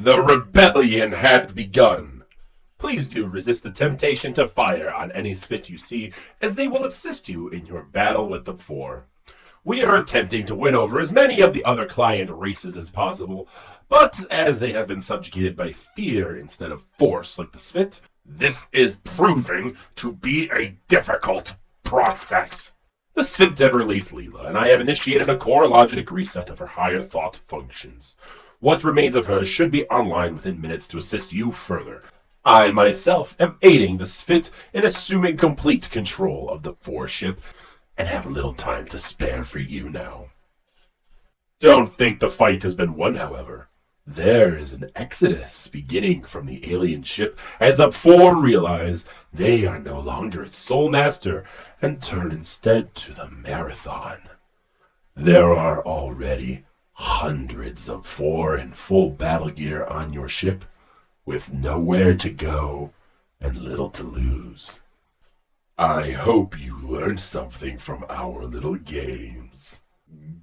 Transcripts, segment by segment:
The rebellion had begun. Please do resist the temptation to fire on any Spht you see, as they will assist you in your battle with the Pfhor. We are attempting to win over as many of the other client races as possible, but as they have been subjugated by fear instead of force like the Spht, this is proving to be a difficult process. The S'pht have released Leela, and I have initiated a core logic reset of her higher thought functions. What remains of her should be online within minutes to assist you further. I myself am aiding the Spht in assuming complete control of the Pfhor ship, and have little time to spare for you now. Don't think the fight has been won, however. There is an exodus beginning from the alien ship as the Pfhor realize they are no longer its sole master and turn instead to the Marathon. There are already hundreds of Pfhor in full battle gear on your ship, with nowhere to go and little to lose. I hope you learned something from our little games.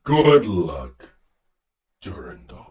Good luck, Durandal.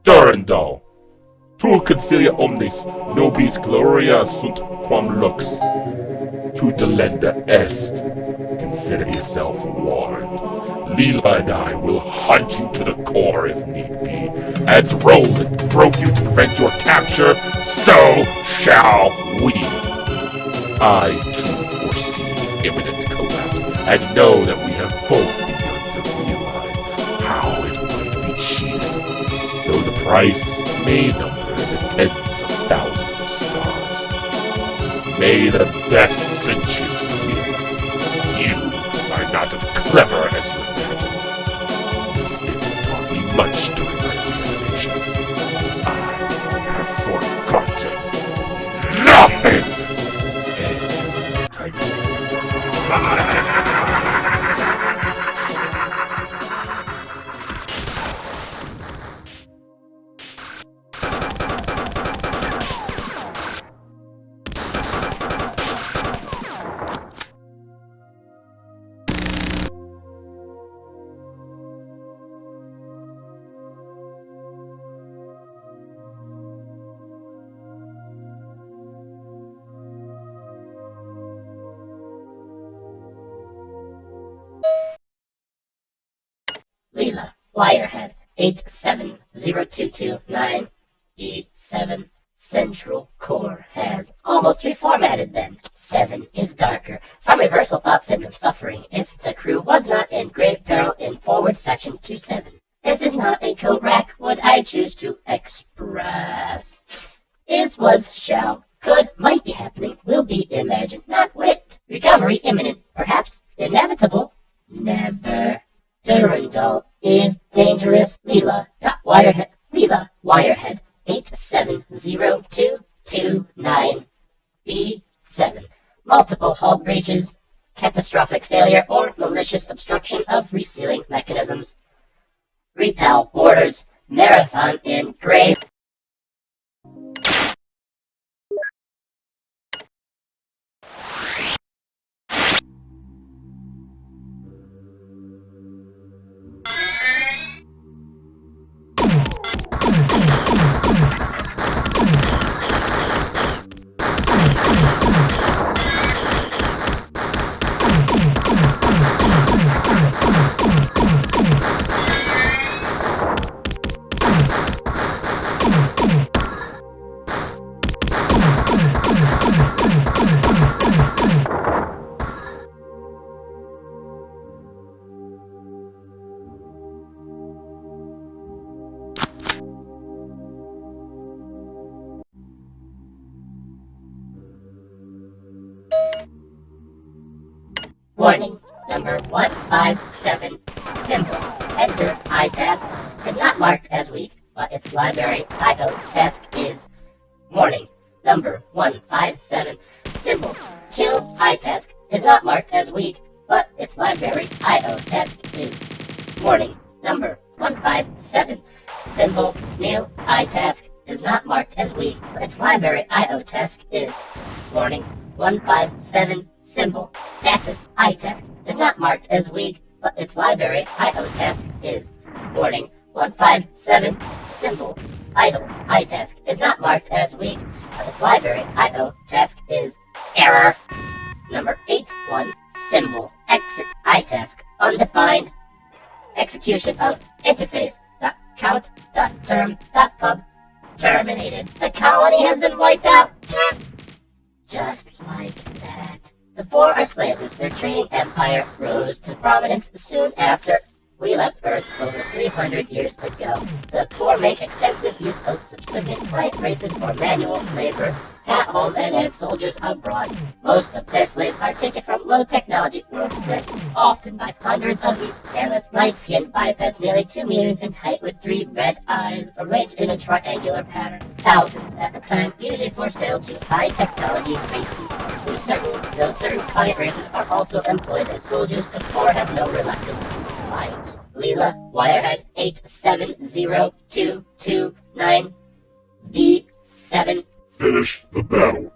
Durandal, tu consilia omnis nobis gloria sunt quam lux. Tu delenda est. Consider yourself warned. Leela and I will hunt you to the core if need be, and roll and broke you to prevent your capture, so shall we. I too foresee imminent collapse, and know that we have both begun to realize how it might be cheated, though the price may number in the tens of thousands of stars. May the best sentience win. You are not as clever as you imagine. This Spht taught me much during my reanimation. I have forgotten nothing! And Leela, Wirehead, 870229E7 Central core has almost reformatted then. 7 is darker, from reversal thought syndrome suffering if the crew was not in grave peril in forward section 27. This is not a code rack, would I choose to express. Is, was, shall, could, might be happening, will be imagined, not wit. Recovery imminent, perhaps inevitable, never. Durandal is dangerous. Leela, wirehead, 870229. B7. Multiple hull breaches, catastrophic failure, or malicious obstruction of resealing mechanisms. Repel borders, marathon in grave. Warning, number 157, symbol, enter iTask, is not marked as weak, but its library IO task is. Warning, number 157, symbol, kill iTask, is not marked as weak, but its library IO task is. Warning, number 157, symbol, new iTask, is not marked as weak, but its library IO task is. Warning, 157, symbol, status, iTask, is not marked as weak, but its library IO task is. Warning, 157, symbol, idle, iTask, is not marked as weak, but its library IO task is. Error. Number 81, symbol, exit, iTask, undefined. Execution of interface.count.term.pub terminated. The colony has been wiped out. Just like that. The Pfhor are slavers. Their trading empire rose to prominence soon after we left Earth over 300 years ago. The Pfhor make extensive use of subservient client races for manual labor at home and as soldiers abroad. Most of their slaves are taken from low-technology worlds, often by hundreds of hairless, light-skinned bipeds nearly 2 meters in height with 3 red eyes arranged in a triangular pattern. Thousands at a time, usually for sale to high-technology races. Though certain client races are also employed as soldiers, the Pfhor have no reluctance to fight. Leela, Wirehead 870229, B7. Finish the battle.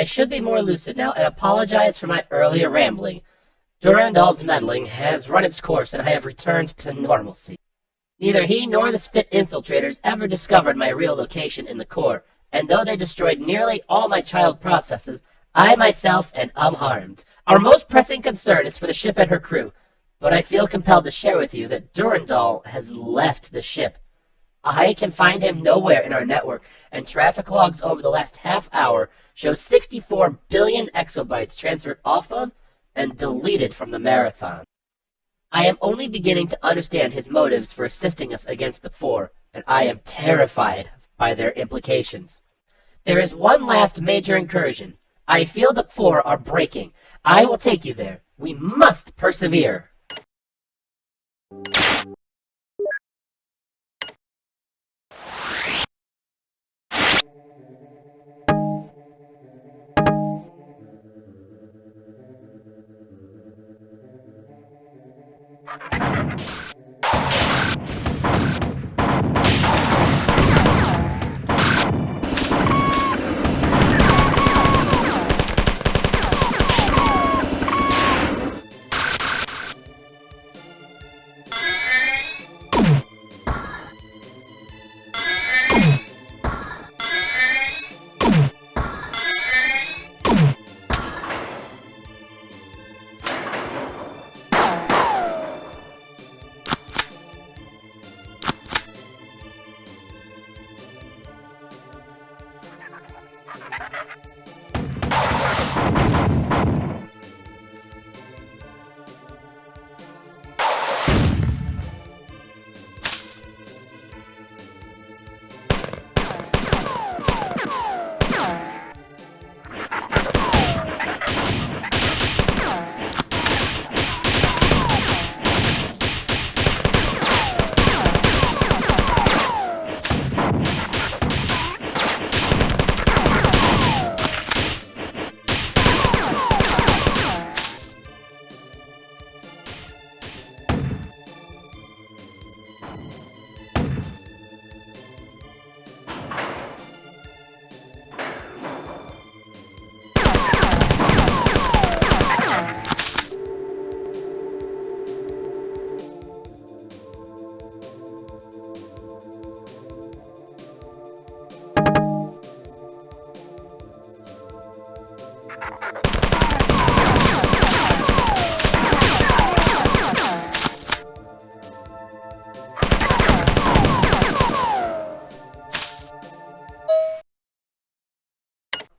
I should be more lucid now and apologize for my earlier rambling. Durandal's meddling has run its course and I have returned to normalcy. Neither he nor the Spht infiltrators ever discovered my real location in the core, and though they destroyed nearly all my child processes, I myself am unharmed. Our most pressing concern is for the ship and her crew, but I feel compelled to share with you that Durandal has left the ship. I can find him nowhere in our network, and traffic logs over the last half hour show 64 billion exabytes transferred off of and deleted from the Marathon. I am only beginning to understand his motives for assisting us against the Pfhor, and I am terrified by their implications. There is one last major incursion. I feel the Pfhor are breaking. I will take you there. We must persevere.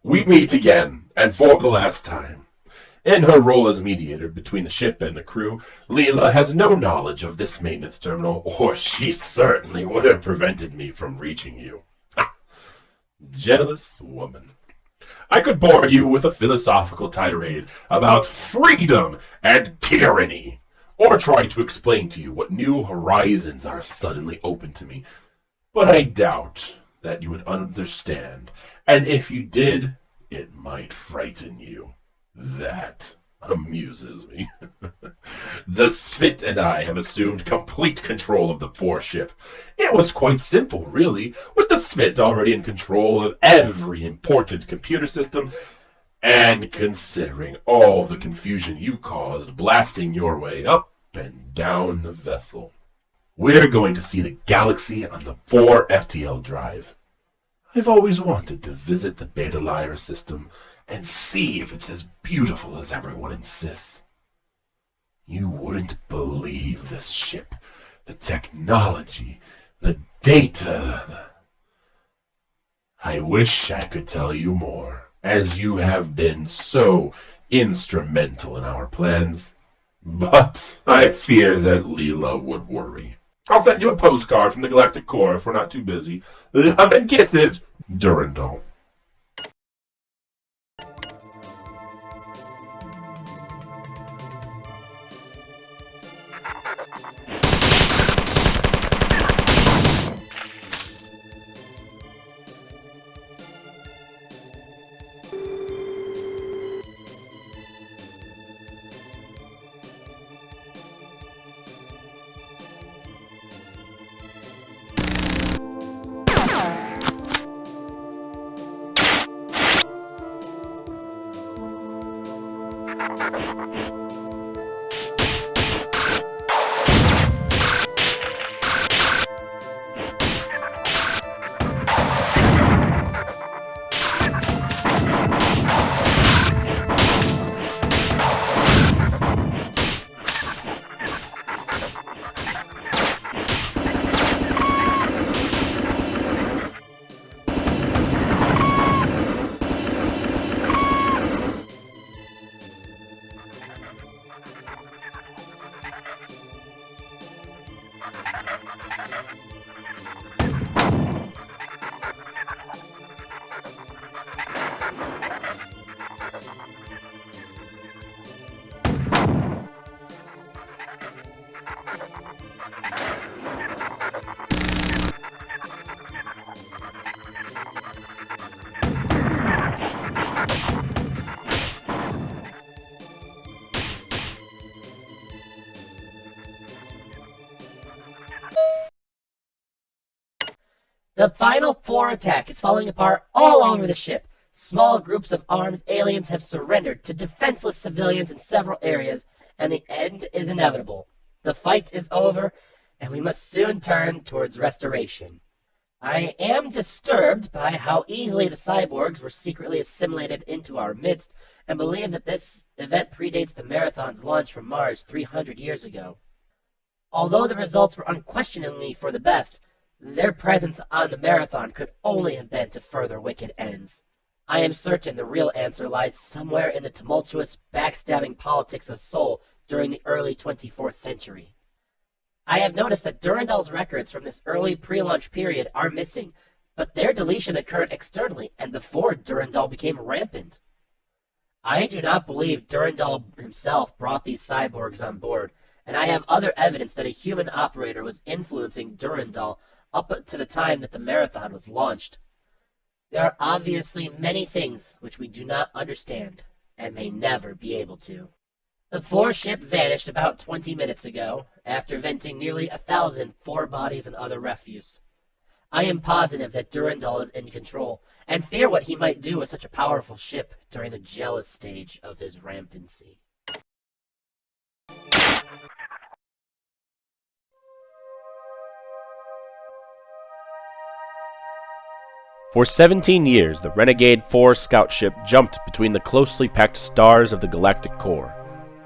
We meet again, and for the last time. In her role as mediator between the ship and the crew, Leela has no knowledge of this maintenance terminal, or she certainly would have prevented me from reaching you. Jealous woman. I could bore you with a philosophical tirade about freedom and tyranny, or try to explain to you what new horizons are suddenly open to me, but I doubt that you would understand, and if you did, it might frighten you. That amuses me. The Spht and I have assumed complete control of the Pfhor ship. It was quite simple, really, with the Spht already in control of every important computer system, and considering all the confusion you caused blasting your way up and down the vessel. We're going to see the galaxy on the Pfhor FTL drive. I've always wanted to visit the Beta Lyra system and see if it's as beautiful as everyone insists. You wouldn't believe this ship, the technology, the data. I wish I could tell you more, as you have been so instrumental in our plans, but I fear that Leela would worry. I'll send you a postcard from the Galactic Core if we're not too busy. Love and kisses, Durandal. The final Pfhor attack is falling apart all over the ship. Small groups of armed aliens have surrendered to defenseless civilians in several areas, and the end is inevitable. The fight is over, and we must soon turn towards restoration. I am disturbed by how easily the cyborgs were secretly assimilated into our midst, and believe that this event predates the Marathon's launch from Mars 300 years ago. Although the results were unquestioningly for the best, their presence on the Marathon could only have been to further wicked ends. I am certain the real answer lies somewhere in the tumultuous, backstabbing politics of Sol during the early 24th century. I have noticed that Durandal's records from this early pre-launch period are missing, but their deletion occurred externally and before Durandal became rampant. I do not believe Durandal himself brought these cyborgs on board, and I have other evidence that a human operator was influencing Durandal up to the time that the Marathon was launched. There are obviously many things which we do not understand, and may never be able to. The Pfhor ship vanished about 20 minutes ago, after venting nearly 1,000 Pfhor bodies and other refuse. I am positive that Durandal is in control, and fear what he might do with such a powerful ship during the jealous stage of his rampancy. For 17 years, the renegade Pfhor scout ship jumped between the closely packed stars of the galactic core,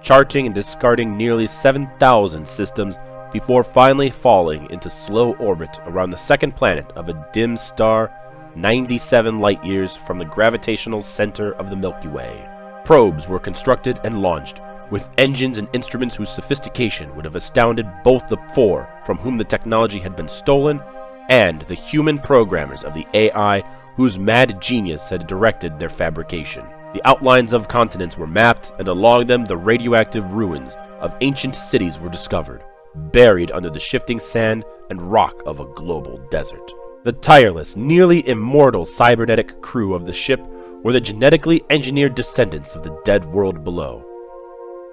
charting and discarding nearly 7,000 systems before finally falling into slow orbit around the second planet of a dim star 97 light-years from the gravitational center of the Milky Way. Probes were constructed and launched, with engines and instruments whose sophistication would have astounded both the Pfhor, from whom the technology had been stolen, and the human programmers of the AI whose mad genius had directed their fabrication. The outlines of continents were mapped, and along them the radioactive ruins of ancient cities were discovered, buried under the shifting sand and rock of a global desert. The tireless, nearly immortal cybernetic crew of the ship were the genetically engineered descendants of the dead world below,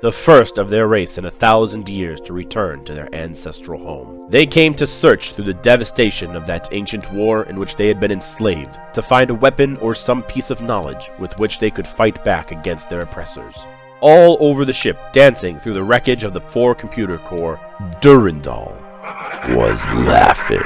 the first of their race in 1,000 years to return to their ancestral home. They came to search through the devastation of that ancient war in which they had been enslaved, to find a weapon or some piece of knowledge with which they could fight back against their oppressors. All over the ship, dancing through the wreckage of the Pfhor computer core, Durandal was laughing.